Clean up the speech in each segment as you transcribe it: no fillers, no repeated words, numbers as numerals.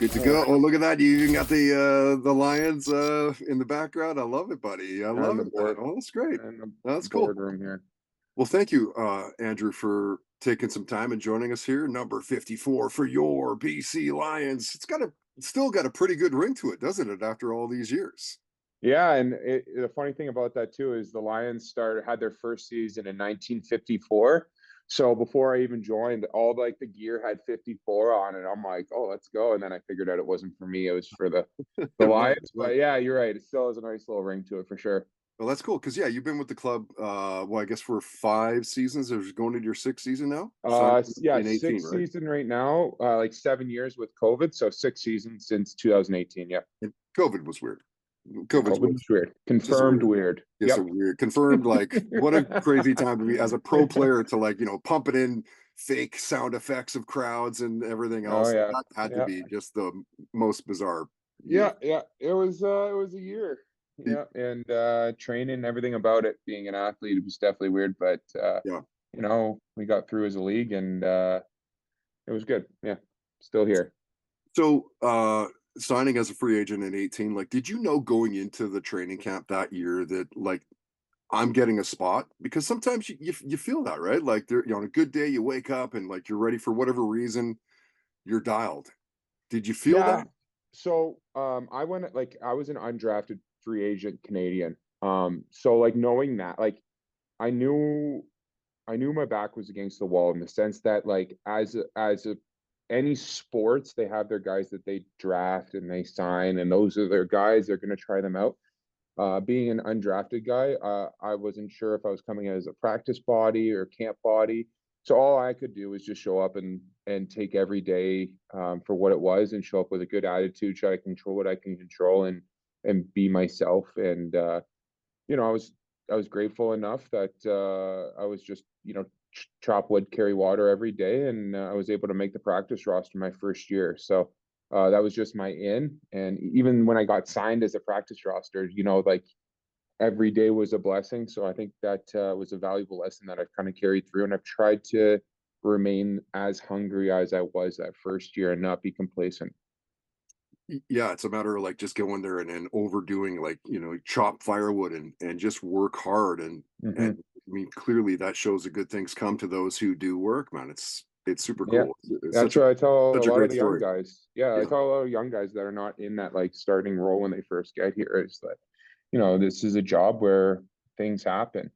Good to go. Oh, look at that. You even got the Lions in the background. I love it, buddy. I love And the it, man. board Oh, that's great. and the That's cool. boardroom here. Well, thank you, Andrew, for taking some time and joining us here. Number 54 for your BC Lions. It's still got a pretty good ring to it, doesn't it, after all these years? Yeah, and the funny thing about that too is the Lions had their first season in 1954. So before I even joined, all like the gear had 54 on it. I'm like, oh, let's go. And then I figured out it wasn't for me. It was for the Right, Lions. right. But yeah, you're right. It still has a nice little ring to it for sure. Well, that's cool because, yeah, you've been with the club, I guess for 5 seasons. There's going into your 6th season now. Signed Yeah, in 18, sixth right? season right now. Like 7 years with COVID, so 6 seasons since 2018. Yeah, And COVID was weird. COVID's COVID was weird. just Confirmed weird. weird. It's a Yep. weird confirmed, like, what a crazy time to be as a pro player to, like, pumping in fake sound effects of crowds and everything Oh else. yeah, That had to yeah. be just the most bizarre year. Yeah. It was a year. Yeah, and training, everything about it, being an athlete, it was definitely weird, but Yeah. we got through as a league, and it was good. Yeah, still here. So, signing as a free agent in 18, like, did you know going into the training camp that year that, like, I'm getting a spot? Because sometimes you feel that, right? Like, on a good day, you wake up and, like, you're ready for whatever reason, you're dialed. Did you feel Yeah. that? So I was an undrafted free agent Canadian. So like knowing that, like I knew I knew my back was against the wall in the sense that like any sports, they have their guys that they draft and they sign, and those are their guys. They're going to try them out. Being an undrafted guy, I wasn't sure if I was coming as a practice body or camp body. So all I could do was just show up and take every day for what it was, and show up with a good attitude, try to control what I can control, and be myself. And I was grateful enough that I was just chop wood, carry water every day, and I was able to make the practice roster my first year. So that was just my in. And even when I got signed as a practice roster, like every day was a blessing. So I think that was a valuable lesson that I've kind of carried through, and I've tried to remain as hungry as I was that first year and not be complacent. Yeah, it's a matter of, like, just going there and overdoing, like, chop firewood and just work hard, and Hmm. I mean, clearly that shows that good things come to those who do work, man. It's super Yeah. cool. It's That's what I tell a such a lot of great the young story. guys. Yeah, I Yeah. tell a lot of young guys that are not in that like starting role when they first get here is that, this is a job where things happen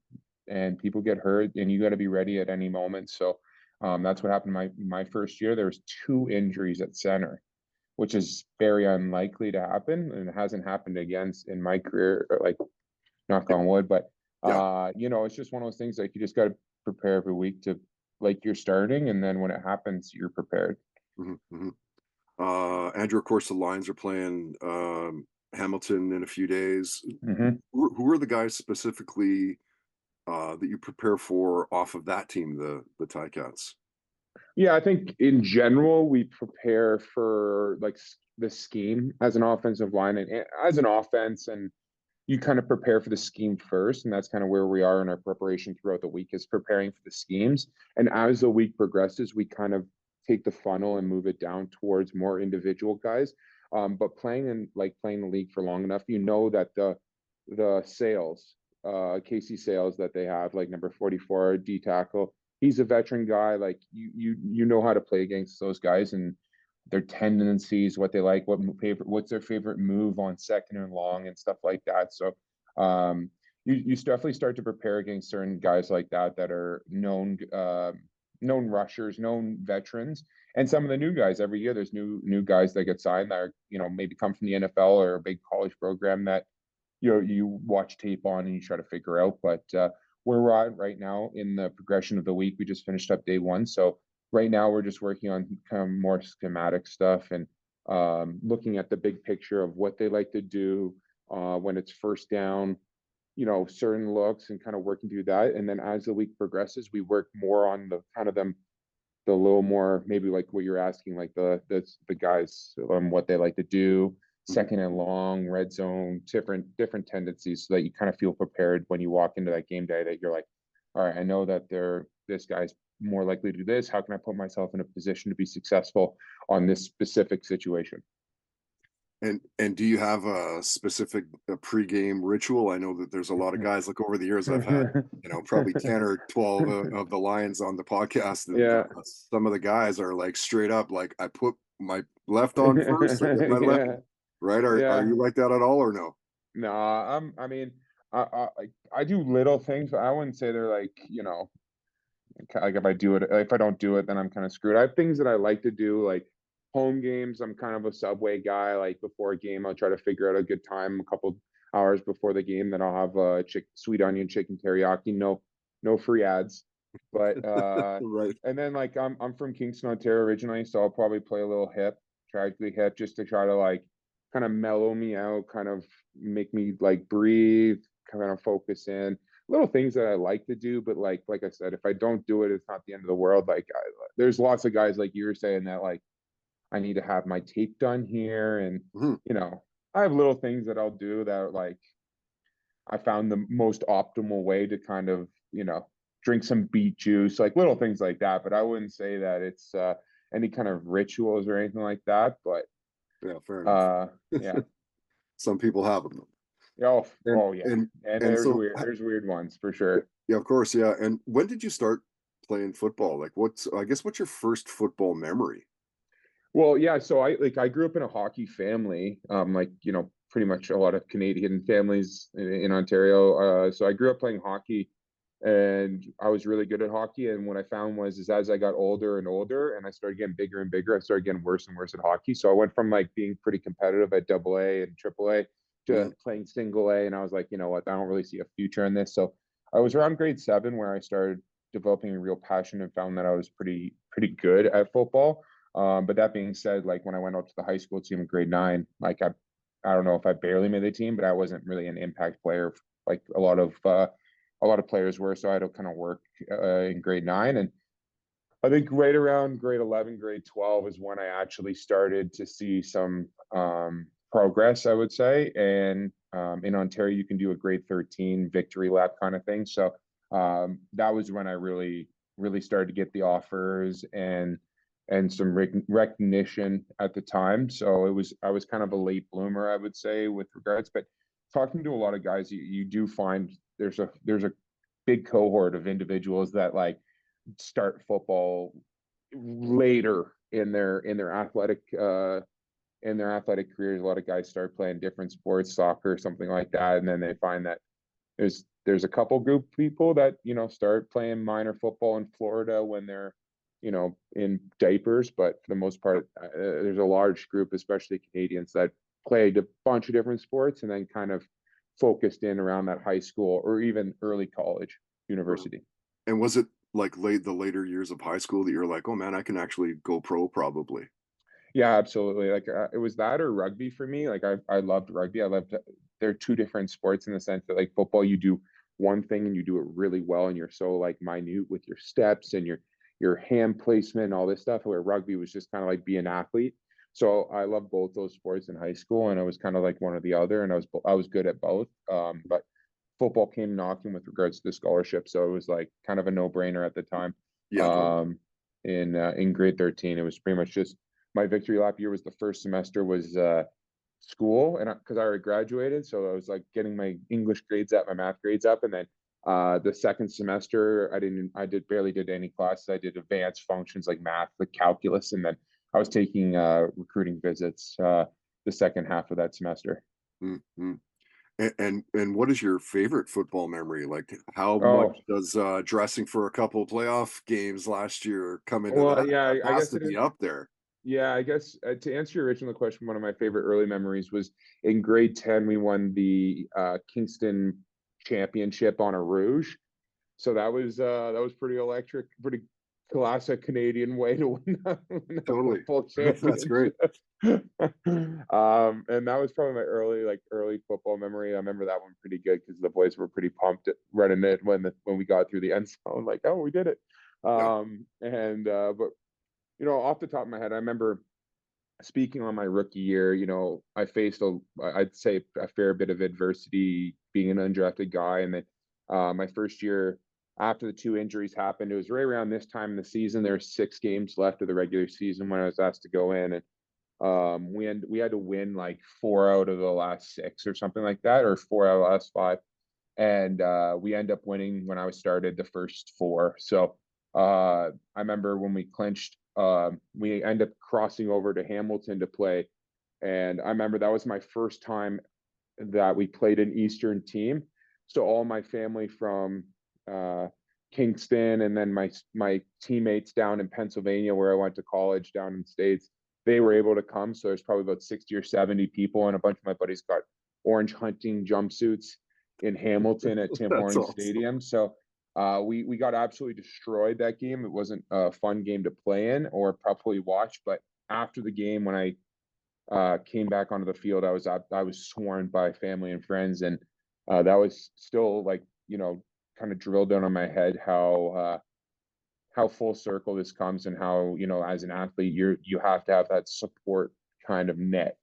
and people get hurt, and you got to be ready at any moment. So that's what happened my first year. There was 2 injuries at center, which is very unlikely to happen, and it hasn't happened again in my career, like knock on wood. But Yeah. it's just one of those things, like you just got to prepare every week to like you're starting, and then when it happens, you're prepared. Mhm, mhm. Andrew, of course, the Lions are playing Hamilton in a few days. Hmm. Who are the guys specifically that you prepare for off of that team, the Ticats? Yeah, I think in general we prepare for like the scheme as an offensive line and as an offense, and you kind of prepare for the scheme first, and that's kind of where we are in our preparation throughout the week, is preparing for the schemes. And as the week progresses, we kind of take the funnel and move it down towards more individual guys. But playing the league for long enough, that the sales, Casey Sales that they have, like number 44 D tackle, he's a veteran guy. Like you know how to play against those guys and their tendencies, what they like, what's their favorite move on second and long and stuff like that. So you definitely start to prepare against certain guys like that are known rushers, known veterans, and some of the new guys. Every year there's new guys that get signed that are, maybe come from the NFL or a big college program that you watch tape on and you try to figure out. But where we're at right now in the progression of the week, we just finished up day one. So right now we're just working on kind of more schematic stuff and looking at the big picture of what they like to do when it's first down, certain looks, and kind of working through that. And then as the week progresses, we work more on the kind of the little more, maybe like what you're asking, like the guys, what they like to do, Mhm. second and long, red zone, different tendencies, so that you kind of feel prepared when you walk into that game day, that you're like, all right, I know that this guy's more likely to do this? How can I put myself in a position to be successful on this specific situation? And do you have a specific pregame ritual? I know that there's a lot of guys, like over the years, I've had, probably 10 or 12 of the Lions on the podcast. And Yeah. some of the guys are like straight up, like, I put my left on first, I get my left, Yeah. right? Are Yeah. you like that at all or no? No, I mean, I do little things, but I wouldn't say they're like, like if I don't do it, then I'm kind of screwed. I have things that I like to do, like home games. I'm kind of a Subway guy. Like before a game, I'll try to figure out a good time a couple hours before the game. Then I'll have sweet onion chicken teriyaki. No free ads. But Right. and then like I'm from Kingston, Ontario originally, so I'll probably play a little hip, tragically hip, just to try to like kind of mellow me out, kind of make me like breathe, kind of focus in little things that I like to do, but like I said, if I don't do it, it's not the end of the world. There's lots of guys like you were saying that like I need to have my tape done here, and Mhm. you know, I have little things that I'll do that like I found the most optimal way to kind of drink some beet juice, like little things like that. But I wouldn't say that it's any kind of rituals or anything like that. But Yeah, fair enough. uh, yeah. Some people have them. Oh, And oh yeah. and And and so there's weird ones for sure. yeah, of course, yeah. And when did you start playing football? Like, what's your first football memory? Well, yeah, so I grew up in a hockey family, like, pretty much a lot of Canadian families in Ontario. So I grew up playing hockey and I was really good at hockey. And what I found is as I got older and older and I started getting bigger and bigger, I started getting worse and worse at hockey. So I went from like being pretty competitive at double A and triple A to Mhm. playing single A. And I was like, you know what, I don't really see a future in this. So I was around grade 7 where I started developing a real passion and found that I was pretty good at football. But that being said, like when I went out to the high school team in grade 9, like I don't know if I barely made the team, but I wasn't really an impact player like a lot of players were. So I had to kind of work in grade 9, and I think right around grade 11, grade 12 is when I actually started to see some progress, I would say. And in Ontario, you can do a grade 13 victory lap kind of thing. So that was when I really started to get the offers and some recognition at the time. So I was kind of a late bloomer, I would say, with regards. But talking to a lot of guys, you do find there's a big cohort of individuals that like start football later in their athletic careers. A lot of guys start playing different sports, soccer, something like that, and then they find that there's a couple group people that start playing minor football in Florida when they're in diapers, but for the most part, there's a large group, especially Canadians, that played a bunch of different sports and then kind of focused in around that high school or even early college, university. And was it like the later years of high school that you're like, oh man, I can actually go pro probably? Yeah, absolutely. Like it was that or rugby for me. Like I loved rugby. They're two different sports in the sense that like football, you do one thing and you do it really well, and you're so like minute with your steps and your hand placement and all this stuff. Where rugby was just kind of like be an athlete. So I love both those sports in high school, and I was kind of like one or the other, and I was good at both. But football came knocking with regards to the scholarship, so it was like kind of a no brainer at the time. Yeah, totally. Um, in grade 13, it was pretty much just my victory lap year was the first semester was school, and because I already graduated, so I was like getting my English grades up, my math grades up, and then the second semester I did barely did any classes. I did advanced functions like math, like calculus, and then I was taking recruiting visits the second half of that semester. Mhm. And what is your favorite football memory? Like, how much Oh, does dressing for a couple playoff games last year come into well, that? yeah, That I has guess to it be is. up there. Yeah, I guess to answer your original question, one of my favorite early memories was in grade 10, we won the Kingston championship on a Rouge. So that was pretty electric, pretty classic Canadian way to win a Totally. football That's great. championship. And that was probably my early football memory. I remember that one pretty good because the boys were pretty pumped at running it when we got through the end zone, like, oh, we did it. Yeah. And but off the top of my head, I remember speaking on my rookie year, I faced I'd say a fair bit of adversity being an undrafted guy. And then my first year, after the 2 injuries happened, it was right around this time in the season. There were 6 games left of the regular season when I was asked to go in, and we had to win like 4 out of the last 6 or something like that, or 4 out of the last 5. And we end up winning when I was started the first 4. So I remember when we clinched, we end up crossing over to Hamilton to play. And I remember that was my first time that we played an Eastern team. So all my family from Kingston, and then my teammates down in Pennsylvania, where I went to college down in the States, they were able to come. So there's probably about 60 or 70 people, and a bunch of my buddies got orange hunting jumpsuits in Hamilton at Tim That's Hortons awesome. Stadium. So we got absolutely destroyed that game. It wasn't a fun game to play in or probably watch, but after the game, when I came back onto the field, I was swarmed by family and friends, and that was still like, kind of drilled down on my head how full circle this comes, and how, as an athlete, you have to have that support kind of net,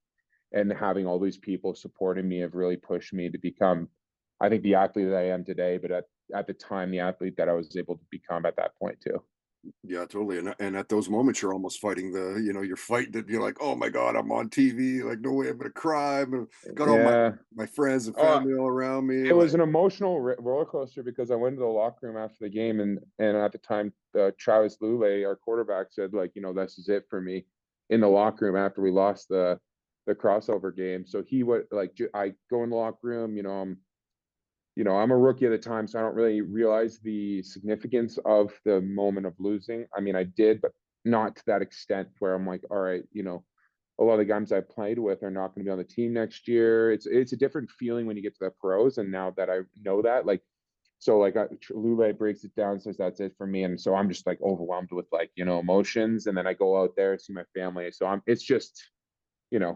and having all these people supporting me have really pushed me to become, I think, the athlete that I am today, but at the time, the athlete that I was able to become at that point too. Yeah, totally. And at those moments, you're almost fighting you're fighting that you're like, oh my God, I'm on TV. Like, no way, I'm gonna cry. Got all Yeah. my friends and Oh, family all around me. it was Like, an emotional roller coaster, because I went to the locker room after the game, and at the time, Travis Lule, our quarterback, said, like, this is it for me, in the locker room after we lost the crossover game. So he would like, I go in the locker room, I'm a rookie at the time, so I don't really realize the significance of the moment of losing. I mean, I did, but not to that extent where I'm like, all right, a lot of the guys I played with are not going to be on the team next year. It's a different feeling when you get to the pros, and now that I know that, like, so like Lule breaks it down, says that's it for me, and so I'm just like overwhelmed with, like, emotions, and then I go out there, see my family, so it's just, yeah.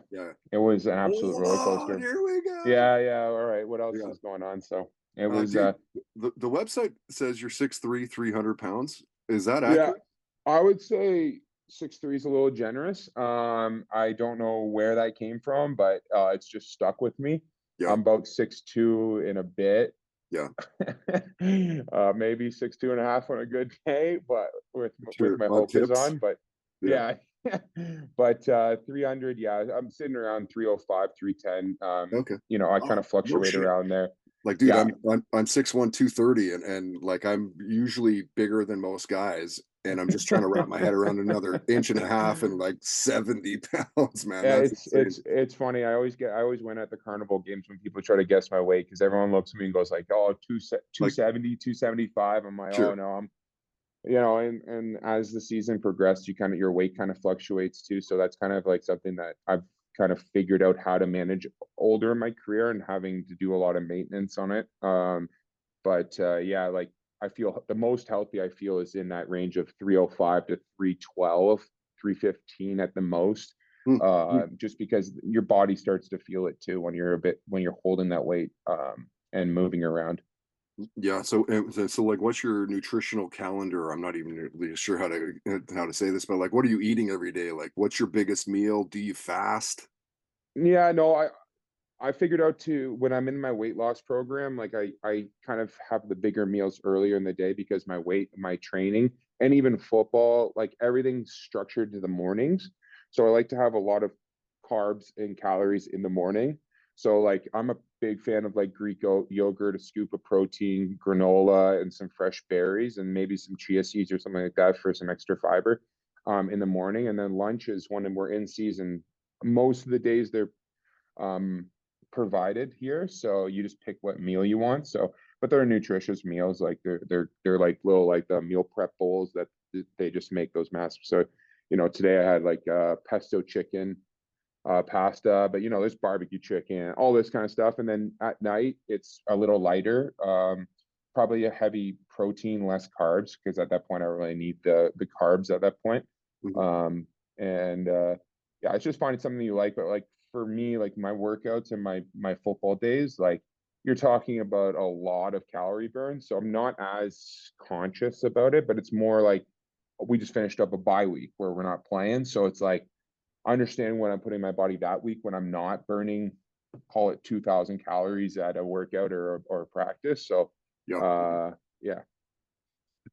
it was an absolute Hold roller on, coaster. here we go. Yeah, yeah. All right, what else Yeah. is going on? So it was Dude, the website says you're 6'3", 300 pounds. Is that yeah, accurate? I would say 6'3" is a little generous. I don't know where that came from, but it's just stuck with me. Yeah. I'm about 6'2" in a bit. Yeah. Maybe 6'2.5" on a good day, but with Sure. my On hopers tips. on. But Yeah. yeah, but 300, yeah, I'm sitting around 305, 310. Okay. I kind Oh, of no fluctuate shit. around there. Like, dude, Yeah. I'm 6'1", 230, and like I'm usually bigger than most guys, and I'm just trying to wrap my head around another inch and a half and like 70 pounds, man. Yeah, That's it's insane. it's it's funny. I always win at the carnival games when people try to guess my weight, because everyone looks at me and goes like, "Oh, Like, 270, 275." I'm like, "Oh sure. no, and as the season progressed, your weight kind of fluctuates too. So that's kind of like something that I've kind of figured out how to manage older in my career, and having to do a lot of maintenance on it. But yeah, like, I feel the most healthy I feel is in that range of 305 to 312, 315 at the most. Hmm, hmm. Just because your body starts to feel it too when you're holding that weight, and moving around. Yeah. So like, what's your nutritional calendar? I'm not even really sure how to say this, but like, what are you eating every day? Like, what's your biggest meal? Do you fast? Yeah, no, I figured out to when I'm in my weight loss program, like, I kind of have the bigger meals earlier in the day, because my training, and even football, like, everything's structured to the mornings. So I like to have a lot of carbs and calories in the morning. So like, I'm a big fan of like Greek yogurt, a scoop of protein, granola, and some fresh berries, and maybe some chia seeds or something like that for some extra fiber in the morning. And then lunch is when we're in season. Most of the days they're um, provided here, so you just pick what meal you want. So, but they're nutritious meals. Like, they're like little, like, the meal prep bowls that they just make those massive. So, today I had like pesto chicken, pasta, but there's barbecue chicken, all this kind of stuff. And then at night it's a little lighter, probably a heavy protein, less carbs, because at that point I really need the carbs at that point. Mhm. And yeah, it's just finding something you like. But like, for me, like, my workouts and my football days, like, you're talking about a lot of calorie burn. So I'm not as conscious about it, but it's more like, we just finished up a bye week where we're not playing. So it's like, understanding what I'm putting in my body that week when I'm not burning, call it 2,000 calories at a workout or practice. So, Yeah. uh, yeah.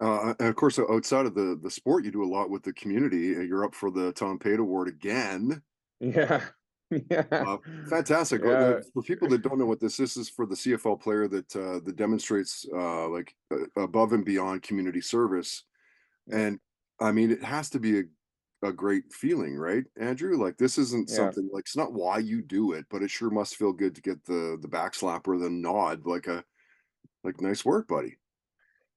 And of course, outside of the sport, you do a lot with the community. You're up for the Tom Pate Award again. Yeah. Yeah. Fantastic. Yeah. For people that don't know what this is for the CFL player that demonstrates above and beyond community service. Yeah. And I mean, it has to be a great feeling, right, Andrew? Like this isn't Yeah. something like it's not why you do it, but it sure must feel good to get the back slap or the nod, like nice work, buddy.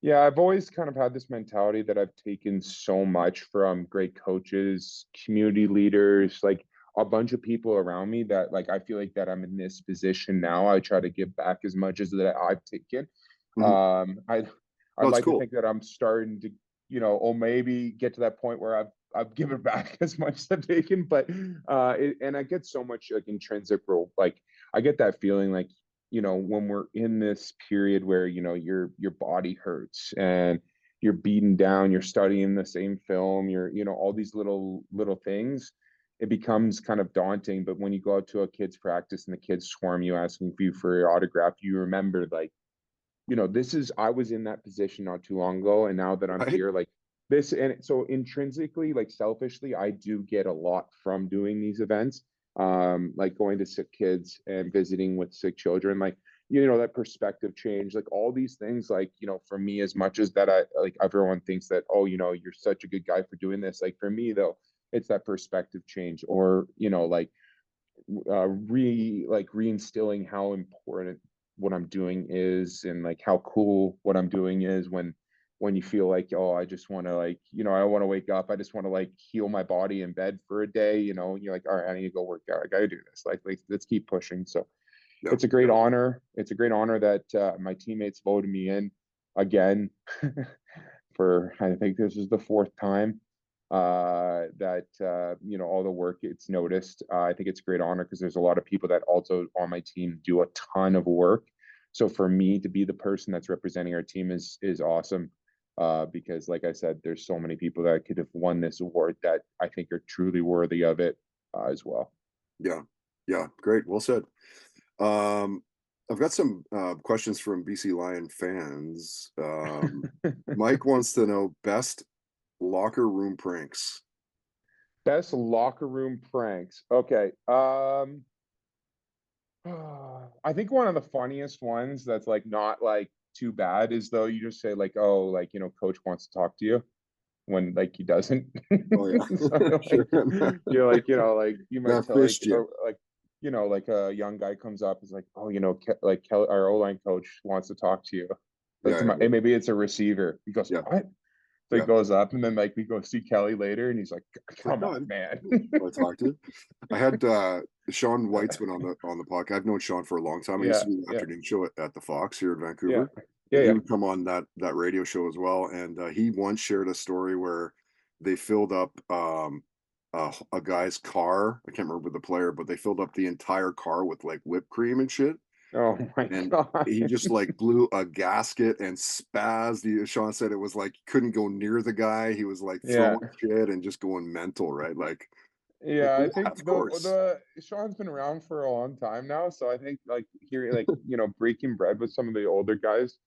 Yeah, I've always kind of had this mentality that I've taken so much from great coaches, community leaders, like a bunch of people around me that like I feel like that I'm in this position now. I try to give back as much as that I've taken. Mhm. I'd No, it's like to cool. think that I'm starting to, or maybe get to that point where I've given back as much as I've taken, but and I get so much like intrinsic role, like I get that feeling like when we're in this period where your body hurts and you're beaten down, you're studying the same film, you're all these little things, it becomes kind of daunting. But when you go out to a kid's practice and the kids swarm you asking you for your autograph, you remember like, this is I was in that position not too long ago, and now that I'm Right? here, like this. And so intrinsically, like selfishly, I do get a lot from doing these events, like going to sick kids and visiting with sick children, like that perspective change, like all these things, like for me, as much as that, I like everyone thinks that, oh, you're such a good guy for doing this, like for me though, it's that perspective change, or like reinstilling how important what I'm doing is, and like how cool what I'm doing is, when you feel like, oh, I just want to, like, I want to wake up, I just want to like heal my body in bed for a day, you're like, all right, I need to go work out, I gotta do this, like let's keep pushing. So Yeah. it's a great honor. It's a great honor that my teammates voted me in again for, I think this is the fourth time that all the work it's noticed. I think it's a great honor because there's a lot of people that also on my team do a ton of work. So for me to be the person that's representing our team is awesome. Because like I said, there's so many people that could have won this award that I think are truly worthy of it as well. Yeah. Yeah. Great. Well said. Um, I've got some questions from BC Lion fans. Mike wants to know best locker room pranks. Best locker room pranks. Okay. I think one of the funniest ones that's like not like too bad is though you just say like, oh, like coach wants to talk to you when like he doesn't. Oh yeah, So sure. like you're like, like you Now might tell like, Christian. or like like a young guy comes up, is like, oh, like Kelly, our O-line coach wants to talk to you. Like Yeah, to yeah, my, and maybe it's a receiver. He goes, yeah, what? So he yeah. goes up, and then like we go see Kelly later, and he's like, It's like come no, on, man. I talked to. I had Sean Weitzman on the podcast. I've known Sean for a long time. I used Yeah, to do the yeah, afternoon show at the Fox here in yeah, Vancouver, yeah, and he yeah. would come on that radio show as well. And he once shared a story where they filled up a guy's car. I can't remember the player, but they filled up the entire car with like whipped cream and shit. Oh my And God. he just like blew a gasket and spazzed. Sean said it was like couldn't go near the guy. He was like Yeah. throwing shit and just going mental, right? Like Yeah, yeah, I think of the course. the Sean's been around for a long time now, so I think like hearing like breaking bread with some of the older guys.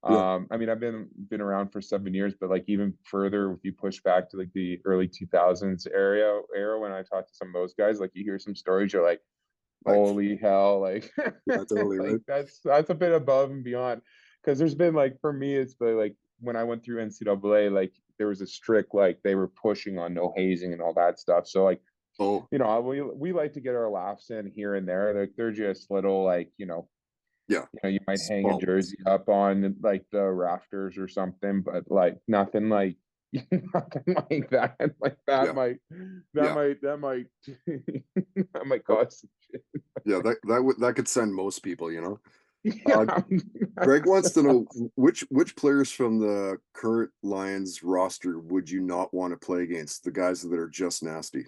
Yeah. I mean, I've been around for 7 years, but like even further, if you push back to like the early 2000s era when I talked to some of those guys, like you hear some stories, you're like, Like holy hell, like yeah, totally like right. that's a bit above and beyond. Because there's been like for me, it's been like when I went through NCAA, like there was a strict like they were pushing on no hazing and all that stuff. So like Oh we like to get our laughs in here and there. Like they're just little like yeah. you might hang a Small ones. jersey up on like the rafters or something, but like nothing like nothing like that. Like Yeah. Yeah. that might that might Oh, cause some shit. yeah. That could send most people. Uh, Yeah, Greg that's, wants to know that's which players from the current Lions roster would you not want to play against? The guys that are just nasty.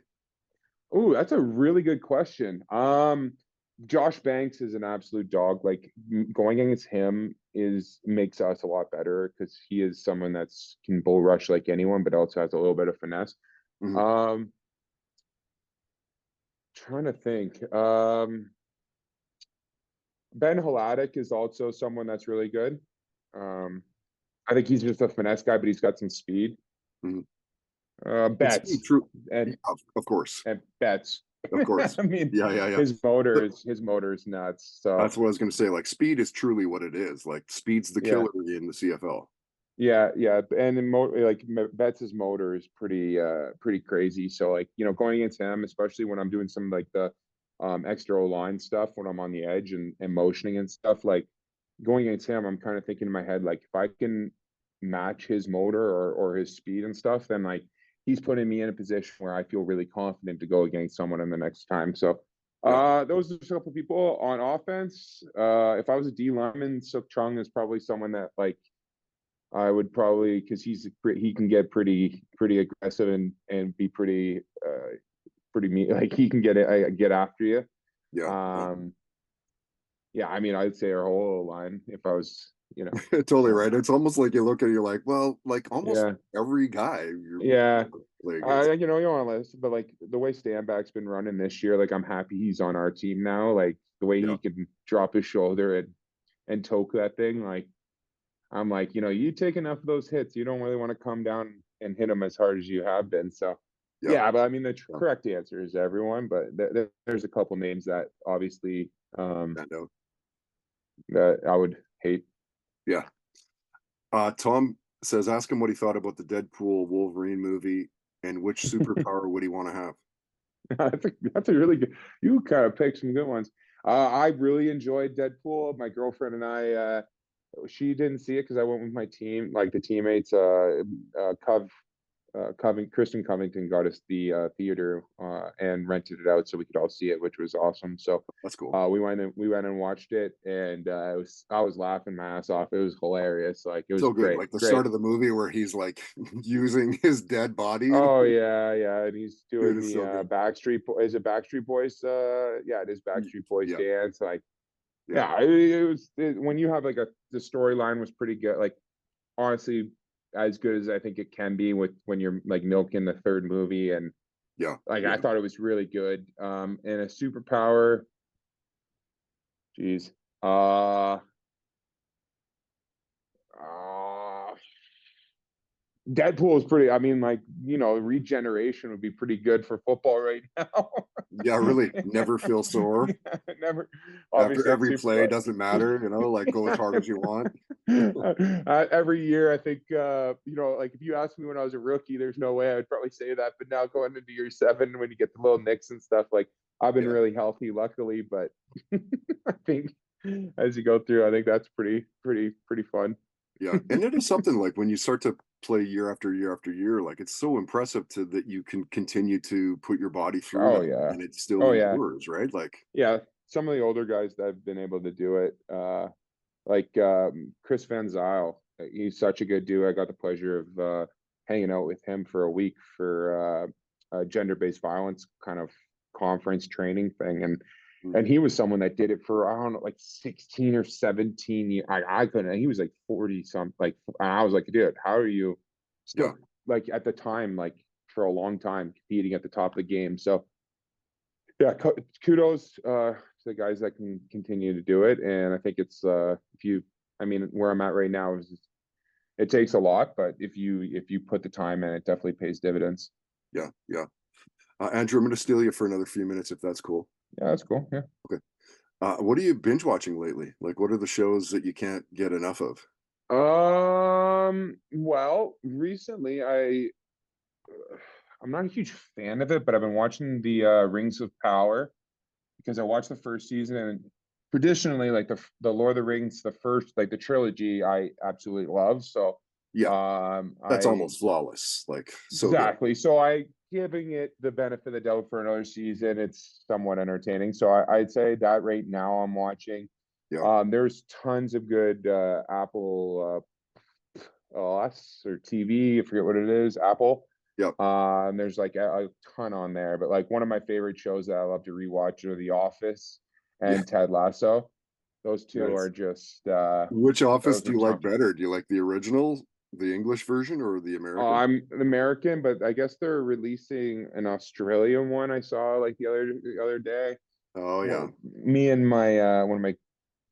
oh, that's a really good question. Josh Banks is an absolute dog. Like going against him is makes us a lot better because he is someone that's can bull rush like anyone, but also has a little bit of finesse. Mhm. Um, Trying to think. Ben Haladik is also someone that's really good. Um, I think he's just a finesse guy, but he's got some speed. Mhm. And speed, Betts true. and Yeah, of course, and Betts. of course. I mean, Yeah, yeah, yeah. his motor is nuts. So That's what I was gonna say, like, speed is truly what it is, like, speed's the yeah, killer in the CFL. yeah, and like Betts's motor is pretty crazy. So like going against him, especially when I'm doing some like the extra line stuff when I'm on the edge and motioning and stuff, like going against him, I'm kind of thinking in my head like if I can match his motor or his speed and stuff, then like he's putting me in a position where I feel really confident to go against someone in the next time. So Yeah, those are a couple people on offense. If I was a D lineman, Suk Chung is probably someone that like I would probably because he can get pretty aggressive and be pretty mean. Like he can get after you. yeah, yeah. Um, yeah, I mean, I'd say our whole line if I was, Totally uh, right. It's almost like you look at it, you're like, well, like, almost yeah, every guy you're yeah. play against. You know, you want to list, but like the way Stanback's been running this year, like I'm happy he's on our team now. Like the way Yeah, he can drop his shoulder and toke that thing, like I'm like, you take enough of those hits, you don't really want to come down and hit them as hard as you have been. So, yeah, yeah, but I mean, the yeah, correct answer is everyone, but there's a couple names that obviously that note. that I would hate. Yeah. Tom says, ask him what he thought about the Deadpool Wolverine movie and which superpower would he want to have. That's a really good. You kind of picked some good ones. I really enjoyed Deadpool. My girlfriend and I, she didn't see it because I went with my team, like the teammates. Kristen Covington got us the theater and rented it out so we could all see it, which was awesome. So That's cool. we went and watched it, and I was laughing my ass off. It was hilarious. Like it was So good. great, Like the great. start of the movie where he's like using his dead body. Oh yeah, yeah, and he's It doing is the so good. Is it Backstreet Boys? Yeah, it is Backstreet Boys Yeah, dance. Like yeah, yeah, when you have like the storyline was pretty good. Like honestly, as good as I think it can be with when you're like milking the third movie, and yeah, like I yeah. thought it was really good. And a superpower, geez, uh, uh Deadpool is pretty. I mean, like regeneration would be pretty good for football right now. Yeah, really never feel sore Never, after obviously, it's every play. super. Doesn't matter, like go as hard as you want. Every year, I think like if you asked me when I was a rookie, there's no way I would probably say that. But now going into year 7, when you get the little nicks and stuff, like I've been Yeah, really healthy, luckily. But I think as you go through, I think that's pretty fun. yeah. And it is something like when you start to play year after year after year, like it's so impressive to that you can continue to put your body through Oh that yeah, and it still oh yeah, endures, right? Like, yeah. Some of the older guys that have been able to do it, like Chris Van Zyl. He's such a good dude. I got the pleasure of hanging out with him for a week for a gender-based violence kind of conference training thing, mm, and he was someone that did it for I don't know, like 16 or 17 years. I couldn't. He was like 40 something. Like I was like, dude, how are you yeah, still like at the time like for a long time competing at the top of the game? So yeah, kudos to the guys that can continue to do it. And I think it's if you, I mean, where I'm at right now is it takes a lot, but if you put the time in, it definitely pays dividends. yeah, yeah. Andrew, I'm going to steal you for another few minutes if that's cool. Yeah, that's cool. Yeah. Okay. What are you binge watching lately? Like, what are the shows that you can't get enough of? Well, recently I'm not a huge fan of it, but I've been watching the Rings of Power because I watched the first season, and traditionally like the Lord of the Rings, the first like the trilogy I absolutely love. So Yeah, that's I almost flawless. Like, so good. exactly. So I giving it the benefit of the doubt for another season. It's somewhat entertaining. So I'd say that right now I'm watching. Yeah, There's tons of good Apple OS or TV. I forget what it is. Apple. yeah, And there's like a ton on there. But like one of my favorite shows that I love to rewatch are The Office yeah. and Ted Lasso. Those two are Nice. just Which Office those do are you like top. better? Do you like the original, the English version, or the American? I'm an American, but I guess they're releasing an Australian one. I saw like the other day. Oh yeah, Well, me and my one of my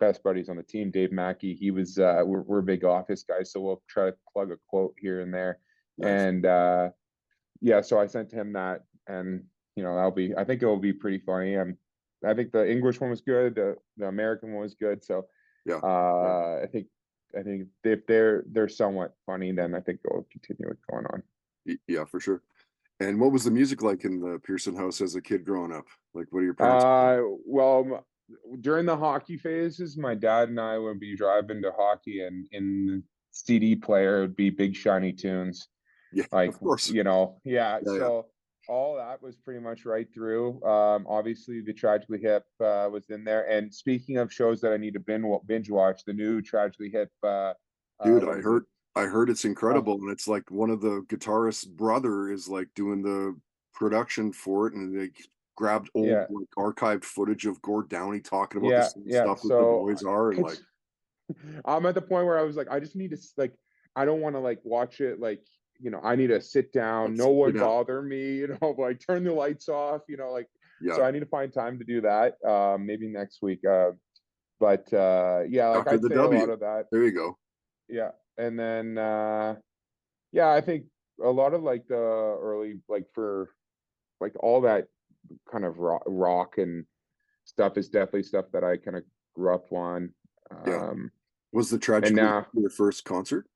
best buddies on the team, Dave Mackey. He was we're big Office guys, so we'll try to plug a quote here and there. Nice. And yeah, so I sent him that, and that'll be. I think it will be pretty funny. I think the English one was good. The American one was good. So Yeah. Yeah. I think if they're somewhat funny, then I think it'll continue it going on. Yeah, for sure. And what was the music like in the Pearson house as a kid growing up? Like, what are your parents? Well, during the hockey phases, my dad and I would be driving to hockey, and in the CD player it would be Big Shiny Tunes. Yeah, Like, of course. yeah. Yeah, yeah. So all that was pretty much right through. Obviously the Tragically Hip was in there. And speaking of shows that I need to binge watch, the new Tragically Hip, Dude, what is it? I heard it's Oh, incredible, and it's like one of the guitarist's brother is like doing the production for it, and they grabbed old yeah, like archived footage of Gord Downie talking about the yeah, same yeah. stuff that the So boys are, and like, it's I'm at the point where I was like, I just need to like, I don't want to like watch it like, I need to sit down, no sit one down. bother me, like turn the lights off, like, so Yeah, I need to find time to do that. Maybe next week. But yeah, like after I'd the say a lot W. of that. There you go. Yeah. And then yeah, I think a lot of like the early, like for like all that kind of rock and stuff is definitely stuff that I kind of grew up on. Yeah. Um Was the and Tragically now your first concert?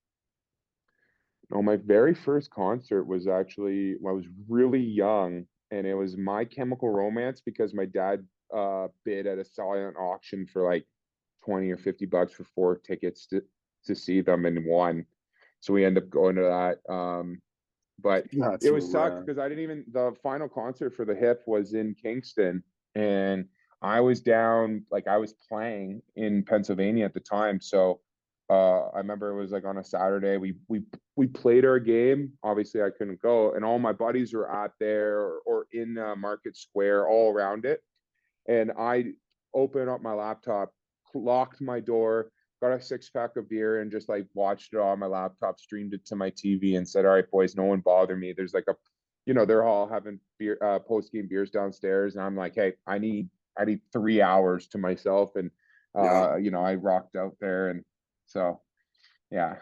no, my very first concert was actually when I was really young, and it was My Chemical Romance because my dad bid at a silent auction for like 20 or $50 for 4 tickets to see them and won. So we ended up going to that. But That's it was sucked rad. because I didn't even the final concert for the hip was in Kingston, and I was down, like I was playing in Pennsylvania at the time. So I remember it was like on a Saturday. We played our game. Obviously I couldn't go, and all my buddies were out there or in Market Square all around it. And I opened up my laptop, locked my door, got a 6 pack of beer, and just like watched it on my laptop, streamed it to my TV, and said, "All right, boys, no one bother me." There's like they're all having beer, post game beers downstairs, and I'm like, "Hey, I need 3 hours to myself," and Yeah. I rocked out there, and so yeah,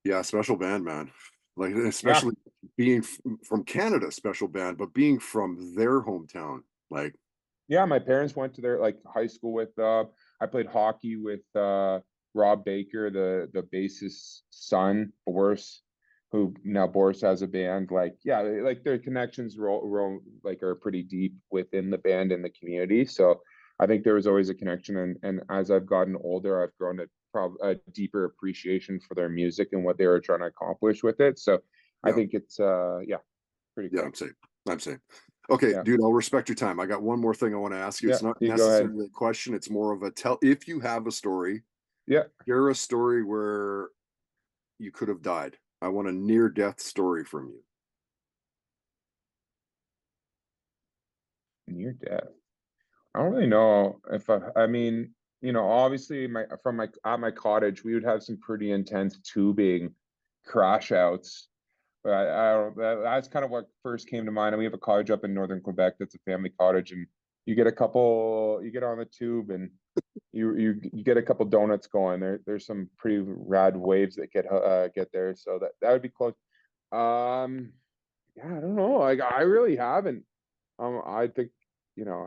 Yeah, special band, man. Like, yeah, especially being from Canada, special band, but being from their hometown, like, yeah. My parents went to their like high school with. I played hockey with Rob Baker, the bassist's son, Boris, who now Boris has a band. Like, yeah, like their connections like are pretty deep within the band and the community. So I think there was always a connection, and as I've gotten older, I've grown a deeper appreciation for their music and what they were trying to accomplish with it. So I yeah, think it's yeah, pretty yeah, cool. I'm saying. Okay, Yeah, dude, I'll respect your time. I got one more thing I want to ask you. yeah. It's not You go ahead. necessarily a question, it's more of a tell. If you have a story, Yeah, share a story where you could have died. I want a near death story from you. near death. I don't really know if I mean, obviously my at my cottage, we would have some pretty intense tubing crash outs. But I don't that's kind of what first came to mind. And we have a cottage up in northern Quebec that's a family cottage, and you get on the tube, and you get a couple donuts going. There's some pretty rad waves that get there. So that would be close. Um yeah, I don't know. Like I really haven't. I think,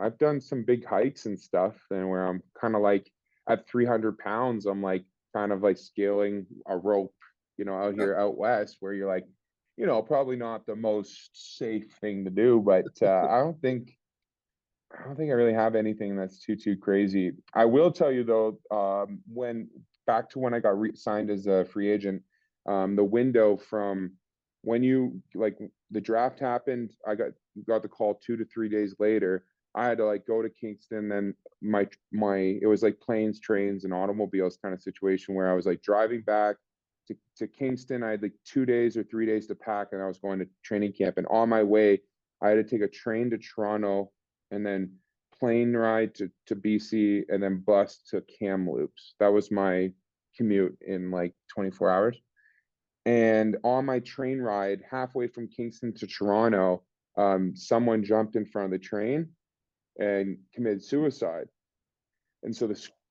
I've done some big hikes and stuff, and where I'm kind of like at 300 pounds, I'm like kind of like scaling a rope, out Yeah, here out west, where you're like, probably not the most safe thing to do, but I don't think I really have anything that's too crazy. I will tell you though, when back to when I got signed as a free agent, the window from when you like the draft happened, I got the call 2 to 3 days later. I had to like go to Kingston. Then my it was like planes, trains, and automobiles kind of situation where I was like driving back to Kingston. I had like 2 days or 3 days to pack, and I was going to training camp. And on my way, I had to take a train to Toronto, and then plane ride to BC, and then bus to Kamloops. That was my commute in like 24 hours. And on my train ride, halfway from Kingston to Toronto, someone jumped in front of the train and committed suicide. And so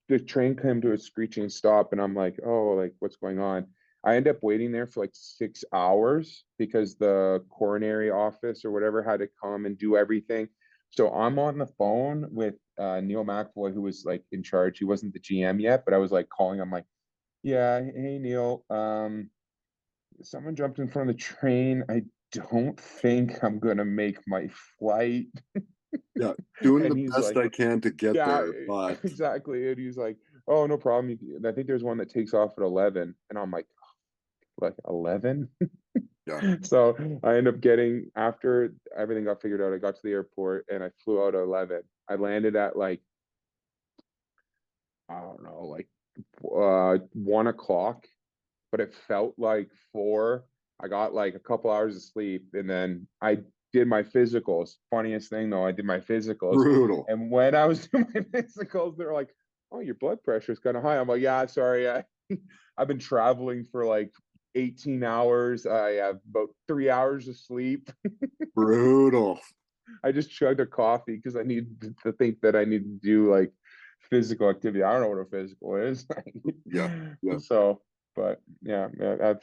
the train came to a screeching stop, and I'm like, oh, like what's going on? I end up waiting there for like 6 hours because the coronary office or whatever had to come and do everything. So I'm on the phone with Neil McAvoy, who was like in charge. He wasn't the GM yet, but I was like calling him like, yeah, hey Neil, someone jumped in front of the train. I don't think I'm gonna make my flight. Yeah, doing And the he's best like, I can to get yeah, there, but exactly. And he's like, oh, no problem. I think there's one that takes off at 11. And I'm like 11? yeah, So I end up getting, after everything got figured out, I got to the airport and I flew out at 11. I landed at like, I don't know, like 1 o'clock, but it felt like 4. I got like a couple hours of sleep, and then I did my physicals. Funniest thing though, I did my physicals, brutal. and when I was doing my physicals, they're like, "Oh, your blood pressure is kind of high." I'm like, "Yeah, sorry, I've been traveling for like 18 hours. I have about 3 hours of sleep. Brutal. I just chugged a coffee because I need to think that I need to do like physical activity. I don't know what a physical is." Yeah, yeah. So, but yeah, that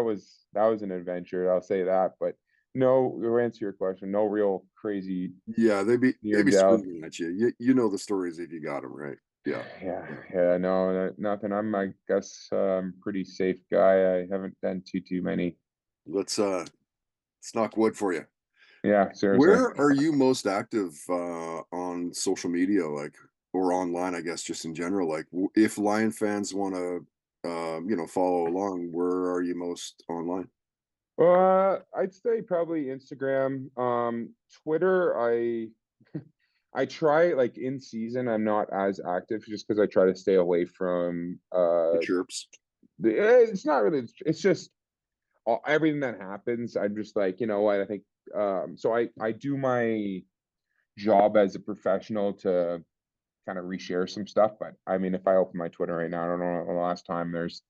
was an adventure. I'll say that. But no, to answer your question, no real crazy Yeah, near they'd be death. screaming at you. You know the stories if you got them, right? Yeah, Yeah, yeah. yeah, no, nothing. I guess, pretty safe guy. I haven't done too many. Let's knock wood for you. Yeah, seriously. Where are you most active, on social media, like, or online, I guess, just in general? Like, if Lion fans want to, follow along, where are you most online? I'd say probably Instagram. Twitter, I try like in season. I'm not as active just because I try to stay away from The chirps. it's not really. It's just everything that happens. I'm just like, you know what? I think so. I do my job as a professional to kind of reshare some stuff. But I mean, if I open my Twitter right now, I don't know the last time there's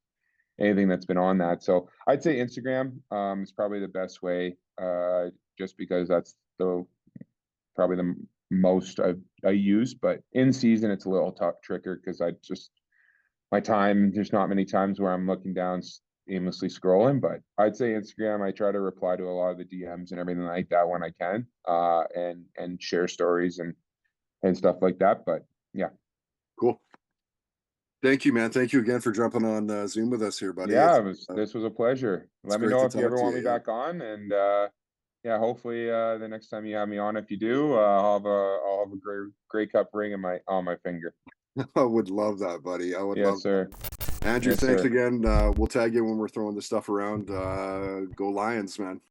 anything that's been on that. So I'd say Instagram is probably the best way, just because that's the probably the most I use. But in season, it's a little tough trickier because I just my time. There's not many times where I'm looking down aimlessly scrolling. But I'd say Instagram. I try to reply to a lot of the DMs and everything like that when I can, and share stories and stuff like that. But yeah. Cool. Thank you, man. Thank you again for jumping on Zoom with us here, buddy. Yeah, this was a pleasure. It's Let me great know to if you talk ever to want me you. back on, and yeah, hopefully the next time you have me on, if you do, I'll have a Grey Cup ring in my on my finger. Yeah, I would love that, buddy. I would Yes, love that. sir. Andrew, Yes, thanks sir. again. We'll tag you when we're throwing this stuff around. Go Lions, man.